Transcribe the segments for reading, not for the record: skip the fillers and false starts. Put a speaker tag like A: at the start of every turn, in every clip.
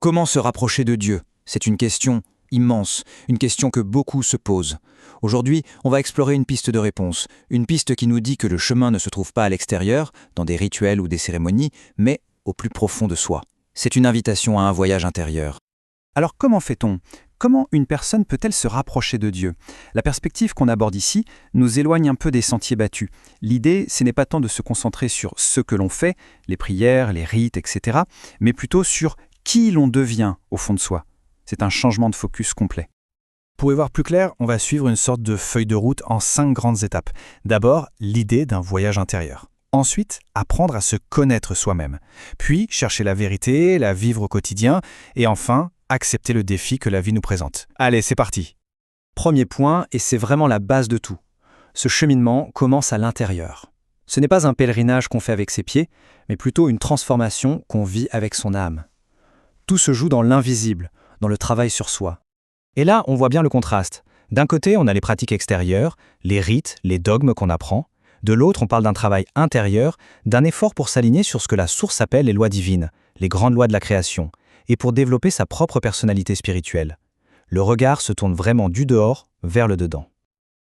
A: Comment se rapprocher de Dieu? C'est une question immense, une question que beaucoup se posent. Aujourd'hui, on va explorer une piste de réponse, une piste qui nous dit que le chemin ne se trouve pas à l'extérieur, dans des rituels ou des cérémonies, mais au plus profond de soi. C'est une invitation à un voyage intérieur.
B: Alors comment fait-on? Comment une personne peut-elle se rapprocher de Dieu? La perspective qu'on aborde ici nous éloigne un peu des sentiers battus. L'idée, ce n'est pas tant de se concentrer sur ce que l'on fait, les prières, les rites, etc., mais plutôt sur qui l'on devient au fond de soi. C'est un changement de focus complet. Pour y voir plus clair, on va suivre une sorte de feuille de route en 5 grandes étapes. D'abord, l'idée d'un voyage intérieur. Ensuite, apprendre à se connaître soi-même. Puis, chercher la vérité, la vivre au quotidien. Et enfin, accepter le défi que la vie nous présente. Allez, c'est parti. Premier point, et c'est vraiment la base de tout. Ce cheminement commence à l'intérieur. Ce n'est pas un pèlerinage qu'on fait avec ses pieds, mais plutôt une transformation qu'on vit avec son âme. Tout se joue dans l'invisible, dans le travail sur soi. Et là, on voit bien le contraste. D'un côté, on a les pratiques extérieures, les rites, les dogmes qu'on apprend. De l'autre, on parle d'un travail intérieur, d'un effort pour s'aligner sur ce que la source appelle les lois divines, les grandes lois de la création, et pour développer sa propre personnalité spirituelle. Le regard se tourne vraiment du dehors vers le dedans.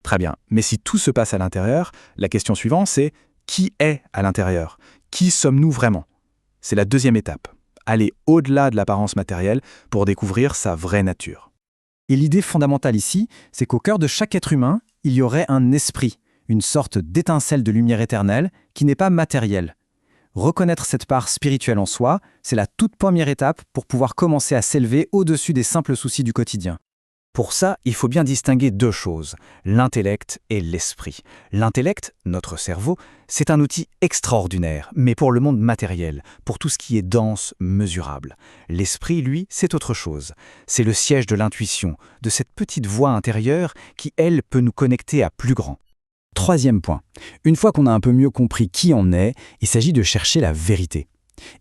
B: Très bien, mais si tout se passe à l'intérieur, la question suivante c'est qui est à l'intérieur? Qui sommes-nous vraiment? C'est la deuxième étape. Aller au-delà de l'apparence matérielle pour découvrir sa vraie nature. Et l'idée fondamentale ici, c'est qu'au cœur de chaque être humain, il y aurait un esprit, une sorte d'étincelle de lumière éternelle qui n'est pas matérielle. Reconnaître cette part spirituelle en soi, c'est la toute première étape pour pouvoir commencer à s'élever au-dessus des simples soucis du quotidien. Pour ça, il faut bien distinguer deux choses, l'intellect et l'esprit. L'intellect, notre cerveau, c'est un outil extraordinaire, mais pour le monde matériel, pour tout ce qui est dense, mesurable. L'esprit, lui, c'est autre chose. C'est le siège de l'intuition, de cette petite voix intérieure qui, elle, peut nous connecter à plus grand. Troisième point, une fois qu'on a un peu mieux compris qui on est, il s'agit de chercher la vérité.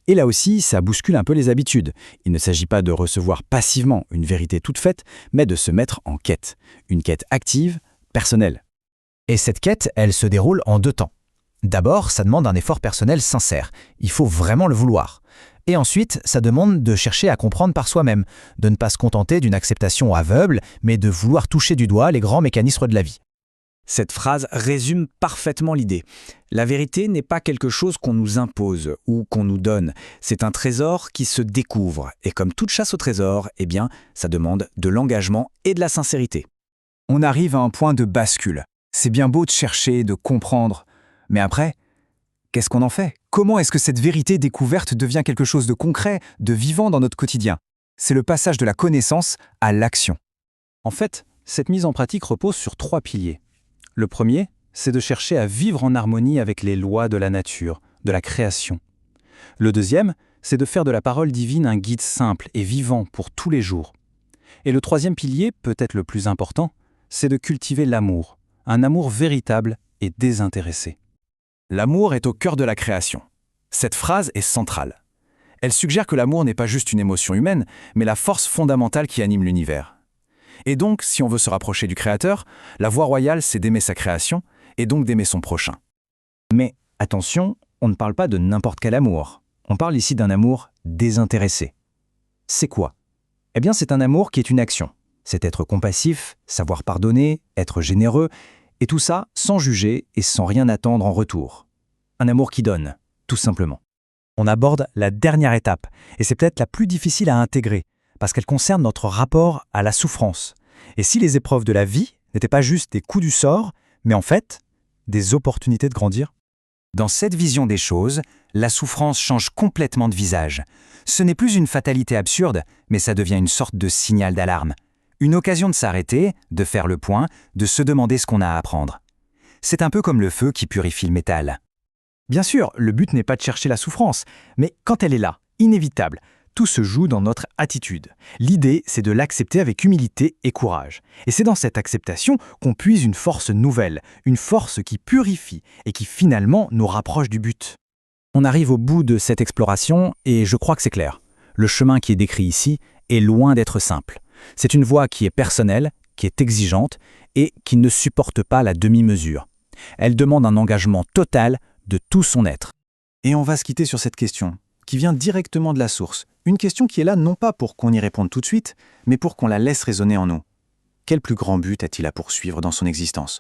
B: Et là aussi, ça bouscule un peu les habitudes. Il ne s'agit pas de recevoir passivement une vérité toute faite, mais de se mettre en quête. Une quête active, personnelle. Et cette quête, elle se déroule en 2 temps. D'abord, ça demande un effort personnel sincère. Il faut vraiment le vouloir. Et ensuite, ça demande de chercher à comprendre par soi-même, de ne pas se contenter d'une acceptation aveugle, mais de vouloir toucher du doigt les grands mécanismes de la vie. Cette phrase résume parfaitement l'idée. La vérité n'est pas quelque chose qu'on nous impose ou qu'on nous donne. C'est un trésor qui se découvre. Et comme toute chasse au trésor, eh bien, ça demande de l'engagement et de la sincérité. On arrive à un point de bascule. C'est bien beau de chercher, de comprendre. Mais après, qu'est-ce qu'on en fait? Comment est-ce que cette vérité découverte devient quelque chose de concret, de vivant dans notre quotidien? C'est le passage de la connaissance à l'action. En fait, cette mise en pratique repose sur 3 piliers. Le premier, c'est de chercher à vivre en harmonie avec les lois de la nature, de la création. Le deuxième, c'est de faire de la parole divine un guide simple et vivant pour tous les jours. Et le troisième pilier, peut-être le plus important, c'est de cultiver l'amour, un amour véritable et désintéressé. L'amour est au cœur de la création. Cette phrase est centrale. Elle suggère que l'amour n'est pas juste une émotion humaine, mais la force fondamentale qui anime l'univers. Et donc, si on veut se rapprocher du Créateur, la voie royale, c'est d'aimer sa création, et donc d'aimer son prochain. Mais attention, on ne parle pas de n'importe quel amour. On parle ici d'un amour désintéressé. C'est quoi? Eh bien, c'est un amour qui est une action. C'est être compassif, savoir pardonner, être généreux, et tout ça sans juger et sans rien attendre en retour. Un amour qui donne, tout simplement. On aborde la dernière étape, et c'est peut-être la plus difficile à intégrer, parce qu'elle concerne notre rapport à la souffrance. Et si les épreuves de la vie n'étaient pas juste des coups du sort, mais en fait, des opportunités de grandir? Dans cette vision des choses, la souffrance change complètement de visage. Ce n'est plus une fatalité absurde, mais ça devient une sorte de signal d'alarme. Une occasion de s'arrêter, de faire le point, de se demander ce qu'on a à apprendre. C'est un peu comme le feu qui purifie le métal. Bien sûr, le but n'est pas de chercher la souffrance, mais quand elle est là, inévitable, tout se joue dans notre attitude. L'idée, c'est de l'accepter avec humilité et courage. Et c'est dans cette acceptation qu'on puise une force nouvelle, une force qui purifie et qui finalement nous rapproche du but. On arrive au bout de cette exploration et je crois que c'est clair. Le chemin qui est décrit ici est loin d'être simple. C'est une voie qui est personnelle, qui est exigeante et qui ne supporte pas la demi-mesure. Elle demande un engagement total de tout son être. Et on va se quitter sur cette question. qui vient directement de la source. Une question qui est là non pas pour qu'on y réponde tout de suite, mais pour qu'on la laisse résonner en nous. Quel plus grand but a-t-il à poursuivre dans son existence ?